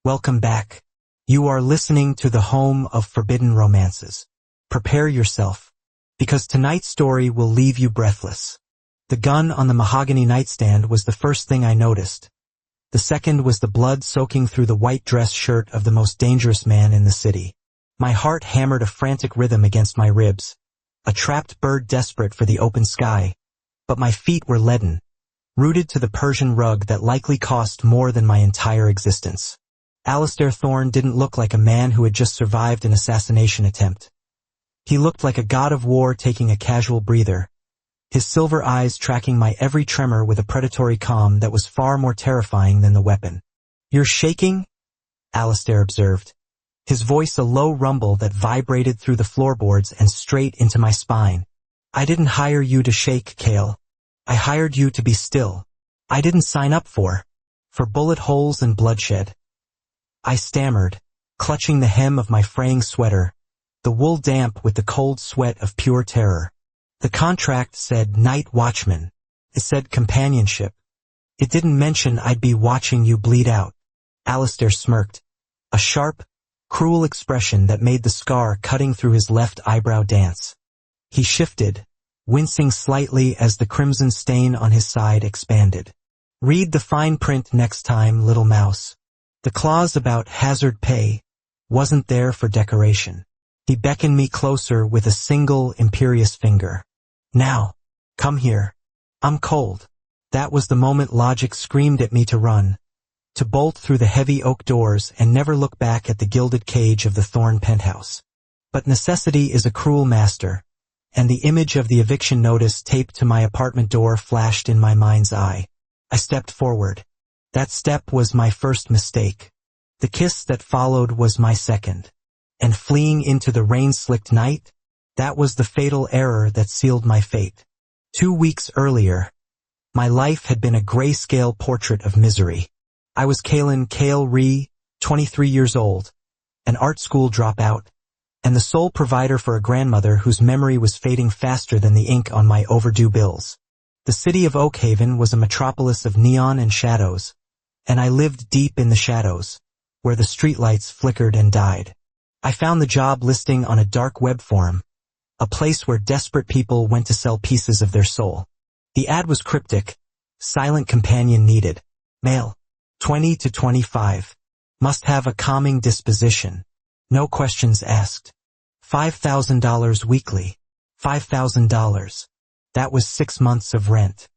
Welcome back. You are listening to the home of forbidden romances. Prepare yourself, because tonight's story will leave you breathless. The gun on the mahogany nightstand was the first thing I noticed. The second was the blood soaking through the white dress shirt of the most dangerous man in the city. My heart hammered a frantic rhythm against my ribs, a trapped bird desperate for the open sky. But my feet were leaden, rooted to the Persian rug that likely cost more than my entire existence. Alistair Thorne didn't look like a man who had just survived an assassination attempt. He looked like a god of war taking a casual breather, his silver eyes tracking my every tremor with a predatory calm that was far more terrifying than the weapon. "You're shaking?" Alistair observed, his voice a low rumble that vibrated through the floorboards and straight into my spine. "I didn't hire you to shake, Cale. I hired you to be still. I didn't sign up for bullet holes and bloodshed." I stammered, clutching the hem of my fraying sweater, the wool damp with the cold sweat of pure terror. The contract said night watchman. It said companionship. It didn't mention I'd be watching you bleed out. Alistair smirked, a sharp, cruel expression that made the scar cutting through his left eyebrow dance. He shifted, wincing slightly as the crimson stain on his side expanded. "Read the fine print next time, little mouse. The clause about hazard pay wasn't there for decoration." He beckoned me closer with a single imperious finger. "Now, come here. I'm cold." That was the moment logic screamed at me to run, to bolt through the heavy oak doors and never look back at the gilded cage of the Thorne penthouse. But necessity is a cruel master, and the image of the eviction notice taped to my apartment door flashed in my mind's eye. I stepped forward. That step was my first mistake. The kiss that followed was my second. And fleeing into the rain-slicked night, that was the fatal error that sealed my fate. 2 weeks earlier, my life had been a grayscale portrait of misery. I was Cale Ree, 23 years old, an art school dropout, and the sole provider for a grandmother whose memory was fading faster than the ink on my overdue bills. The city of Oakhaven was a metropolis of neon and shadows, and I lived deep in the shadows, where the streetlights flickered and died. I found the job listing on a dark web forum, a place where desperate people went to sell pieces of their soul. The ad was cryptic: silent companion needed. Male, 20 to 25. Must have a calming disposition. No questions asked. $5,000 weekly. $5,000. That was 6 months of rent.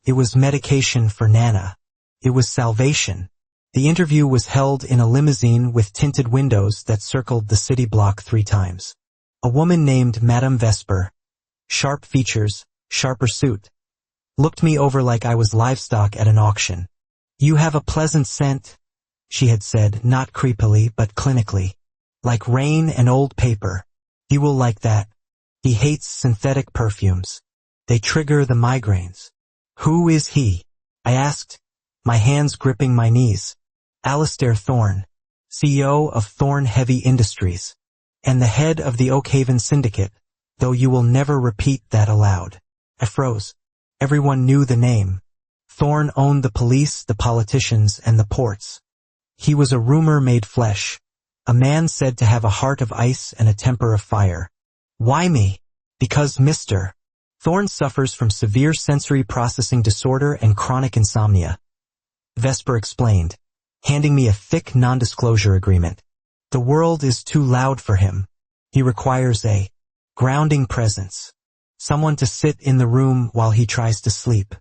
It was medication for Nana. It was salvation. The interview was held in a limousine with tinted windows that circled the city block 3 times. A woman named Madame Vesper, sharp features, sharper suit, looked me over like I was livestock at an auction. "You have a pleasant scent," she had said, not creepily but clinically. "Like rain and old paper. He will like that. He hates synthetic perfumes. They trigger the migraines." "Who is he?" I asked, my hands gripping my knees. "Alistair Thorne, CEO of Thorne Heavy Industries, and the head of the Oakhaven Syndicate, though you will never repeat that aloud." I froze. Everyone knew the name. Thorne owned the police, the politicians, and the ports. He was a rumor made flesh, a man said to have a heart of ice and a temper of fire. "Why me?" "Because Mr. Thorne suffers from severe sensory processing disorder and chronic insomnia," Vesper explained, handing me a thick non-disclosure agreement. "The world is too loud for him. He requires a grounding presence, someone to sit in the room while he tries to sleep.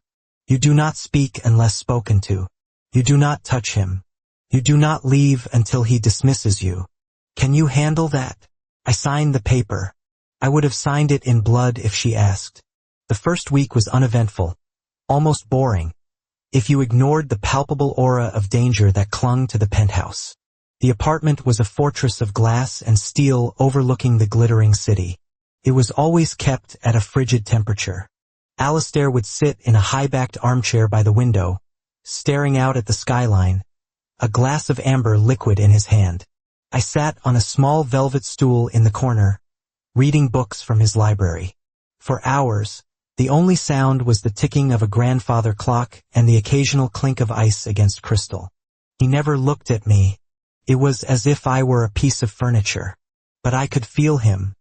You do not speak unless spoken to. You do not touch him. You do not leave until he dismisses you. Can you handle that?" I signed the paper. I would have signed it in blood if she asked. The first week was uneventful, almost boring, if you ignored the palpable aura of danger that clung to the penthouse. The apartment was a fortress of glass and steel overlooking the glittering city. It was always kept at a frigid temperature. Alistair would sit in a high-backed armchair by the window, staring out at the skyline, a glass of amber liquid in his hand. I sat on a small velvet stool in the corner, reading books from his library. For hours, the only sound was the ticking of a grandfather clock and the occasional clink of ice against crystal. He never looked at me. It was as if I were a piece of furniture. But I could feel him.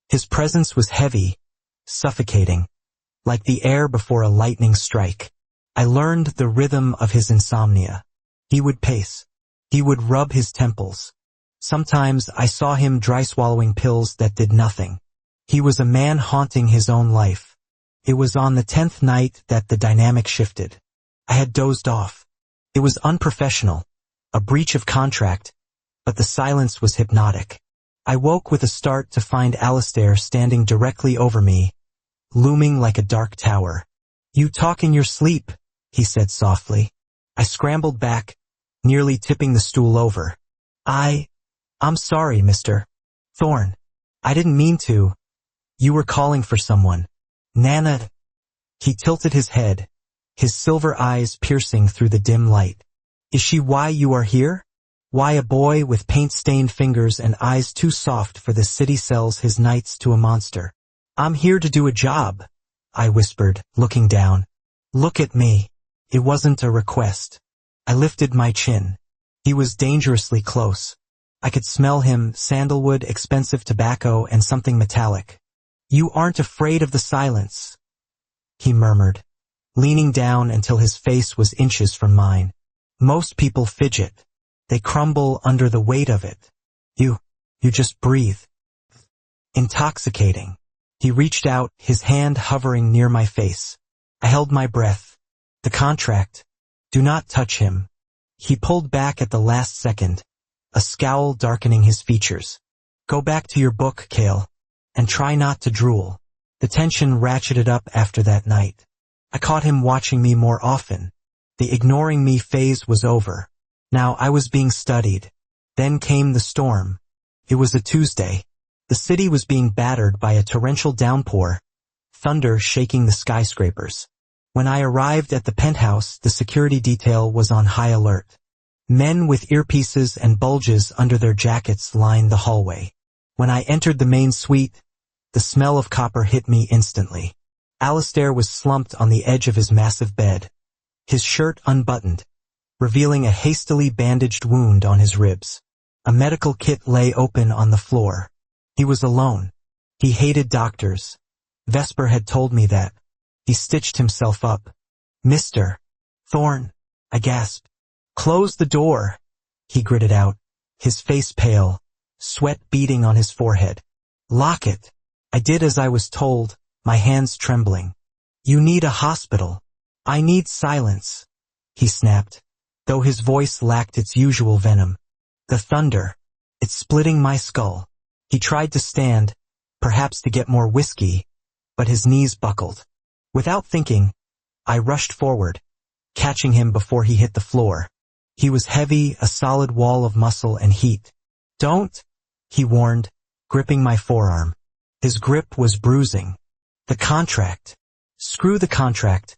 His presence was heavy, suffocating, like the air before a lightning strike. I learned the rhythm of his insomnia. He would pace. He would rub his temples. Sometimes I saw him dry swallowing pills that did nothing. He was a man haunting his own life. It was on the 10th night that the dynamic shifted. I had dozed off. It was unprofessional, a breach of contract, but the silence was hypnotic. I woke with a start to find Alistair standing directly over me, looming like a dark tower. "You talk in your sleep," he said softly. I scrambled back, nearly tipping the stool over. I'm sorry, Mr. Thorne. I didn't mean to. You were calling for someone. Nana." He tilted his head, his silver eyes piercing through the dim light. "Is she why you are here? Why a boy with paint-stained fingers and eyes too soft for the city sells his nights to a monster?" "I'm here to do a job," I whispered, looking down. "Look at me." It wasn't a request. I lifted my chin. He was dangerously close. I could smell him, sandalwood, expensive tobacco, and something metallic. "You aren't afraid of the silence," he murmured, leaning down until his face was inches from mine. "Most people fidget. They crumble under the weight of it. You just breathe." Intoxicating. He reached out, his hand hovering near my face. I held my breath. "The contract. Do not touch him." He pulled back at the last second, a scowl darkening his features. "Go back to your book, Cale, and try not to drool." The tension ratcheted up after that night. I caught him watching me more often. The ignoring me phase was over. Now I was being studied. Then came the storm. It was a Tuesday. The city was being battered by a torrential downpour, thunder shaking the skyscrapers. When I arrived at the penthouse, the security detail was on high alert. Men with earpieces and bulges under their jackets lined the hallway. When I entered the main suite, the smell of copper hit me instantly. Alistair was slumped on the edge of his massive bed, his shirt unbuttoned, revealing a hastily bandaged wound on his ribs. A medical kit lay open on the floor. He was alone. He hated doctors. Vesper had told me that. He stitched himself up. "Mr. Thorne," I gasped. "Close the door," he gritted out, his face pale, sweat beading on his forehead. "Lock it." I did as I was told, my hands trembling. "You need a hospital." "I need silence," he snapped, though his voice lacked its usual venom. "The thunder. It's splitting my skull." He tried to stand, perhaps to get more whiskey, but his knees buckled. Without thinking, I rushed forward, catching him before he hit the floor. He was heavy, a solid wall of muscle and heat. "Don't," he warned, gripping my forearm. His grip was bruising. "The contract." "Screw the contract,"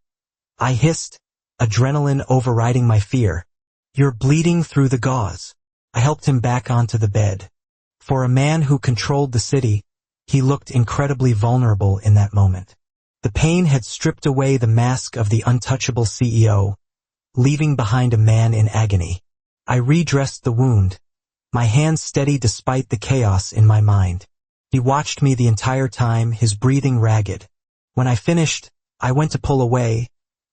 I hissed, adrenaline overriding my fear. "You're bleeding through the gauze." I helped him back onto the bed. For a man who controlled the city, he looked incredibly vulnerable in that moment. The pain had stripped away the mask of the untouchable CEO, leaving behind a man in agony. I redressed the wound, my hands steady despite the chaos in my mind. He watched me the entire time, his breathing ragged. When I finished, I went to pull away,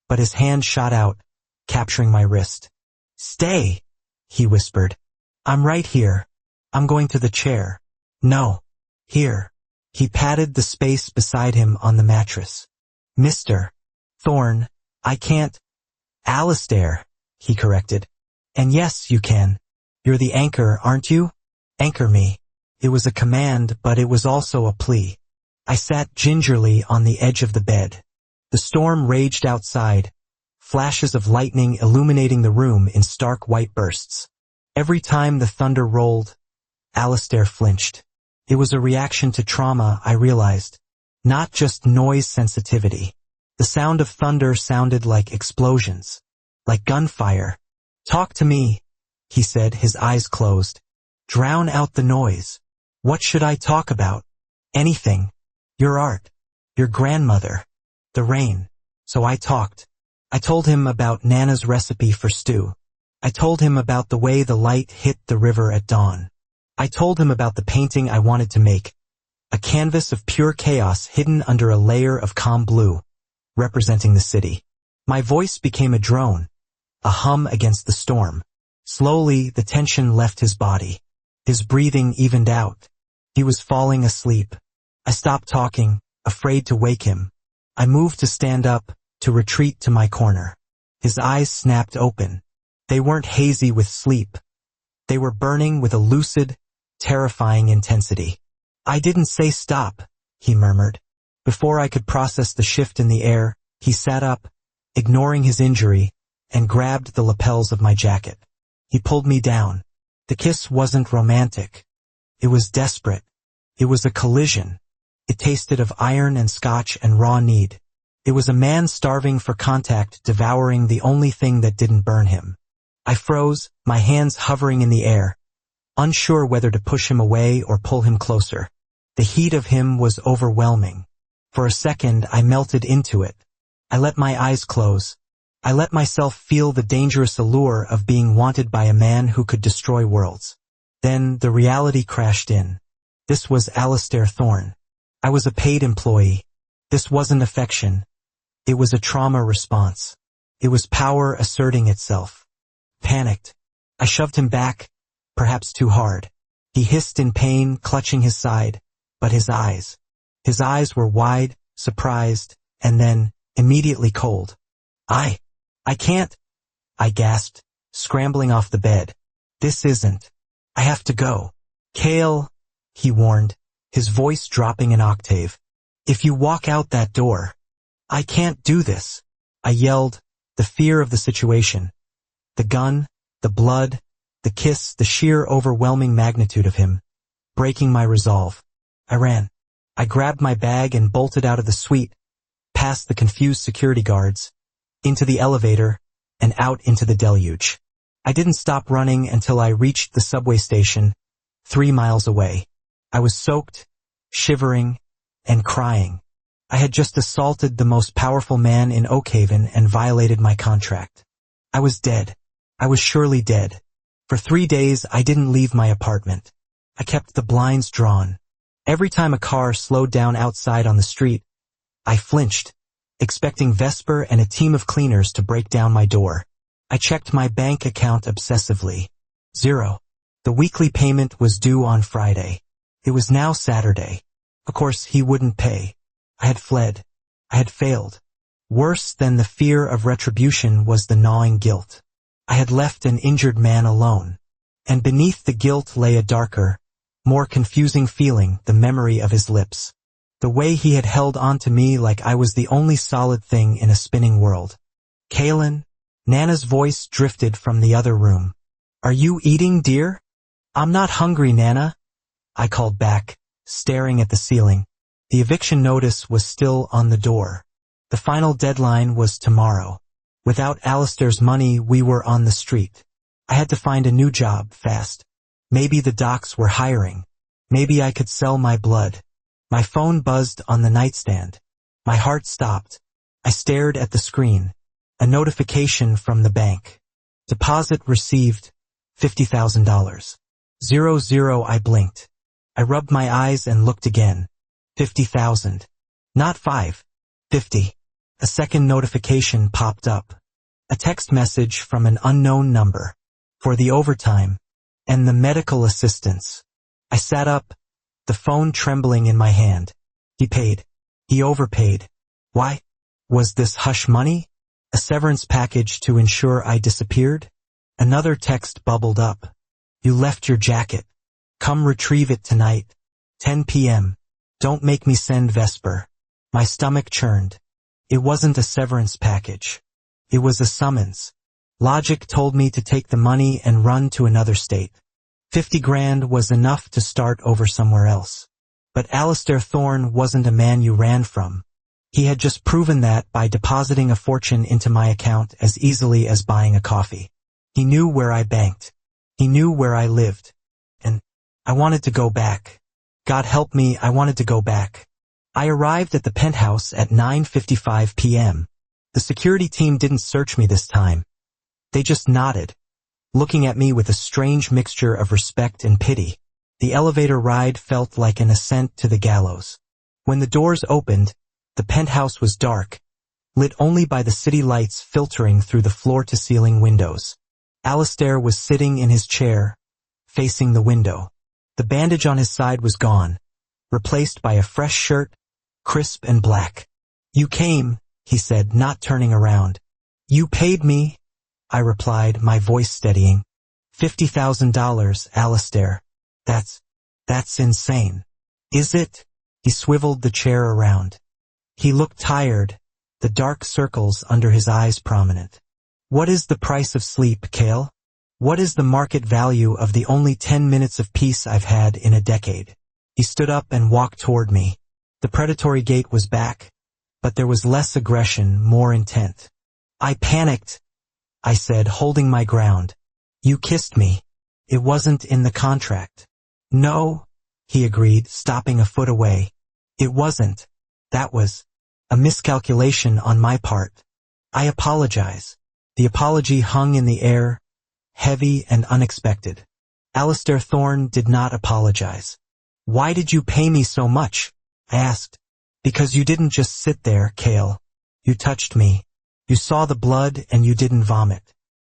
but his hand shot out, capturing my wrist. "Stay," he whispered. "I'm right here. I'm going to the chair." "No. Here." He patted the space beside him on the mattress. "Mr. Thorne, I can't." "Alistair," he corrected. "And yes, you can. You're the anchor, aren't you? Anchor me." It was a command, but it was also a plea. I sat gingerly on the edge of the bed. The storm raged outside, flashes of lightning illuminating the room in stark white bursts. Every time the thunder rolled, Alistair flinched. It was a reaction to trauma, I realized, not just noise sensitivity. The sound of thunder sounded like explosions, like gunfire. "Talk to me," he said, his eyes closed. "Drown out the noise." What should I talk about? Anything. Your art. Your grandmother. The rain. So I talked. I told him about Nana's recipe for stew. I told him about the way the light hit the river at dawn. I told him about the painting I wanted to make, a canvas of pure chaos hidden under a layer of calm blue, representing the city. My voice became a drone, a hum against the storm. Slowly, the tension left his body. His breathing evened out. He was falling asleep. I stopped talking, afraid to wake him. I moved to stand up, to retreat to my corner. His eyes snapped open. They weren't hazy with sleep. They were burning with a lucid, terrifying intensity. "I didn't say stop," he murmured. Before I could process the shift in the air, he sat up, ignoring his injury, and grabbed the lapels of my jacket. He pulled me down. The kiss wasn't romantic. It was desperate. It was a collision. It tasted of iron and scotch and raw need. It was a man starving for contact, devouring the only thing that didn't burn him. I froze, my hands hovering in the air, unsure whether to push him away or pull him closer. The heat of him was overwhelming. For a second, I melted into it. I let my eyes close. I let myself feel the dangerous allure of being wanted by a man who could destroy worlds. Then the reality crashed in. This was Alistair Thorne. I was a paid employee. This wasn't affection. It was a trauma response. It was power asserting itself. Panicked, I shoved him back, perhaps too hard. He hissed in pain, clutching his side, but his eyes were wide, surprised, and then immediately cold. I can't, I gasped, scrambling off the bed. "This isn't. I have to go." "Cale," he warned, his voice dropping an octave. "If you walk out that door." "I can't do this," I yelled, the fear of the situation. The gun, the blood, the kiss, the sheer overwhelming magnitude of him, breaking my resolve. I ran. I grabbed my bag and bolted out of the suite, past the confused security guards, into the elevator, and out into the deluge. I didn't stop running until I reached the subway station, 3 miles away. I was soaked, shivering, and crying. I had just assaulted the most powerful man in Oakhaven and violated my contract. I was dead. I was surely dead. For 3 days, I didn't leave my apartment. I kept the blinds drawn. Every time a car slowed down outside on the street, I flinched, expecting Vesper and a team of cleaners to break down my door. I checked my bank account obsessively. 0. The weekly payment was due on Friday. It was now Saturday. Of course, he wouldn't pay. I had fled. I had failed. Worse than the fear of retribution was the gnawing guilt. I had left an injured man alone. And beneath the guilt lay a darker, more confusing feeling, the memory of his lips. The way he had held on to me like I was the only solid thing in a spinning world. "Kaylin?" Nana's voice drifted from the other room. "Are you eating, dear?" "I'm not hungry, Nana," I called back, staring at the ceiling. The eviction notice was still on the door. The final deadline was tomorrow. Without Alistair's money, we were on the street. I had to find a new job, fast. Maybe the docs were hiring. Maybe I could sell my blood. My phone buzzed on the nightstand. My heart stopped. I stared at the screen. A notification from the bank. Deposit received, $50,000. 00. I blinked. I rubbed my eyes and looked again. 50,000. Not 5. 50. A second notification popped up. A text message from an unknown number. For the overtime. And the medical assistance. I sat up, the phone trembling in my hand. He paid. He overpaid. Why? Was this hush money? A severance package to ensure I disappeared? Another text bubbled up. You left your jacket. Come retrieve it tonight. 10 p.m. Don't make me send Vesper. My stomach churned. It wasn't a severance package. It was a summons. Logic told me to take the money and run to another state. 50 grand was enough to start over somewhere else. But Alistair Thorne wasn't a man you ran from. He had just proven that by depositing a fortune into my account as easily as buying a coffee. He knew where I banked. He knew where I lived. And I wanted to go back. God help me, I wanted to go back. I arrived at the penthouse at 9:55 p.m. The security team didn't search me this time. They just nodded. looking at me with a strange mixture of respect and pity. The elevator ride felt like an ascent to the gallows. When the doors opened, the penthouse was dark, lit only by the city lights filtering through the floor-to-ceiling windows. Alistair was sitting in his chair, facing the window. The bandage on his side was gone, replaced by a fresh shirt, crisp and black. "You came," he said, not turning around. "You paid me," I replied, my voice steadying. $50,000, Alistair. That's insane. Is it? He swiveled the chair around. He looked tired, the dark circles under his eyes prominent. "What is the price of sleep, Cale? What is the market value of the only 10 minutes of peace I've had in a decade?" He stood up and walked toward me. The predatory gait was back, but there was less aggression, more intent. "I panicked," I said, holding my ground. "You kissed me. It wasn't in the contract." "No," he agreed, stopping a foot away. "It wasn't. That was a miscalculation on my part. I apologize." The apology hung in the air, heavy and unexpected. Alistair Thorne did not apologize. "Why did you pay me so much?" I asked. "Because you didn't just sit there, Cale. You touched me. You saw the blood and you didn't vomit.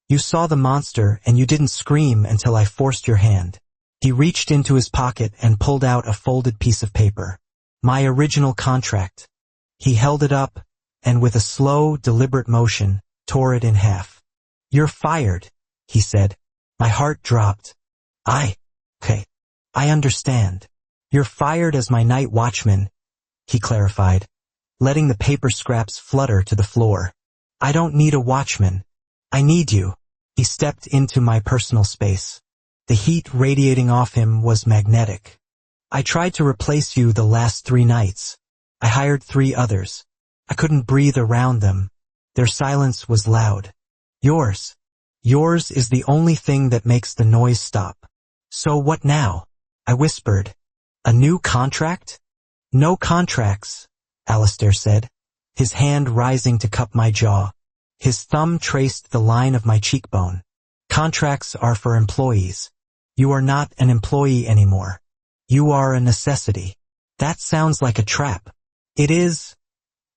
You saw the monster and you didn't scream until I forced your hand." He reached into his pocket and pulled out a folded piece of paper. My original contract. He held it up, and with a slow, deliberate motion, tore it in half. "You're fired," he said. My heart dropped. Okay, I understand. You're fired as my night watchman," he clarified, letting the paper scraps flutter to the floor. "I don't need a watchman. I need you." He stepped into my personal space. The heat radiating off him was magnetic. "I tried to replace you the last 3 nights. I hired 3 others. I couldn't breathe around them. Their silence was loud. Yours is the only thing that makes the noise stop." "So what now?" I whispered. "A new contract?" "No contracts," Alistair said, his hand rising to cup my jaw. His thumb traced the line of my cheekbone. "Contracts are for employees. You are not an employee anymore. You are a necessity." "That sounds like a trap." "It is,"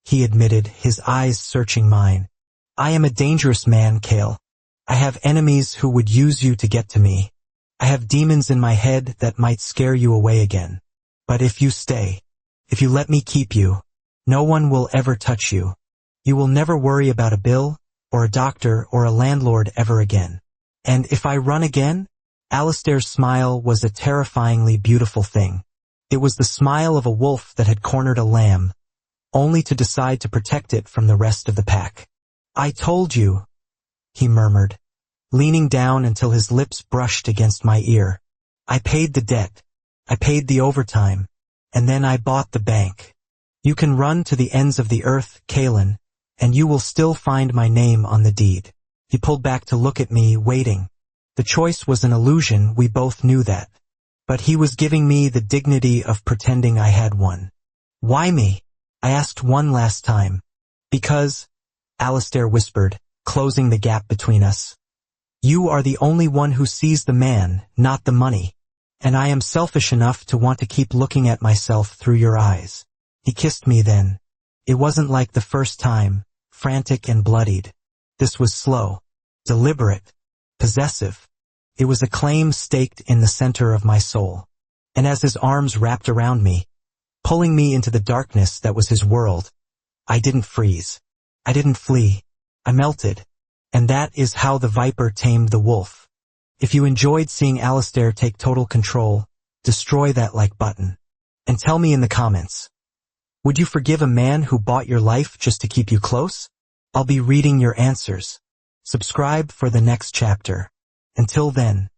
he admitted, his eyes searching mine. "I am a dangerous man, Cale. I have enemies who would use you to get to me. I have demons in my head that might scare you away again. But if you stay, if you let me keep you, no one will ever touch you. You will never worry about a bill, or a doctor, or a landlord ever again. And if I run again?" Alistair's smile was a terrifyingly beautiful thing. It was the smile of a wolf that had cornered a lamb, only to decide to protect it from the rest of the pack. "I told you," he murmured, leaning down until his lips brushed against my ear. "I paid the debt. I paid the overtime. And then I bought the bank. You can run to the ends of the earth, Kalen, and you will still find my name on the deed." He pulled back to look at me, waiting. The choice was an illusion, we both knew that. But he was giving me the dignity of pretending I had one. "Why me?" I asked one last time. "Because," Alistair whispered, closing the gap between us, "you are the only one who sees the man, not the money. And I am selfish enough to want to keep looking at myself through your eyes." He kissed me then. It wasn't like the first time, frantic and bloodied. This was slow, deliberate, possessive. It was a claim staked in the center of my soul. And as his arms wrapped around me, pulling me into the darkness that was his world, I didn't freeze. I didn't flee. I melted. And that is how the viper tamed the wolf. If you enjoyed seeing Alistair take total control, destroy that like button. And tell me in the comments, would you forgive a man who bought your life just to keep you close? I'll be reading your answers. Subscribe for the next chapter. Until then.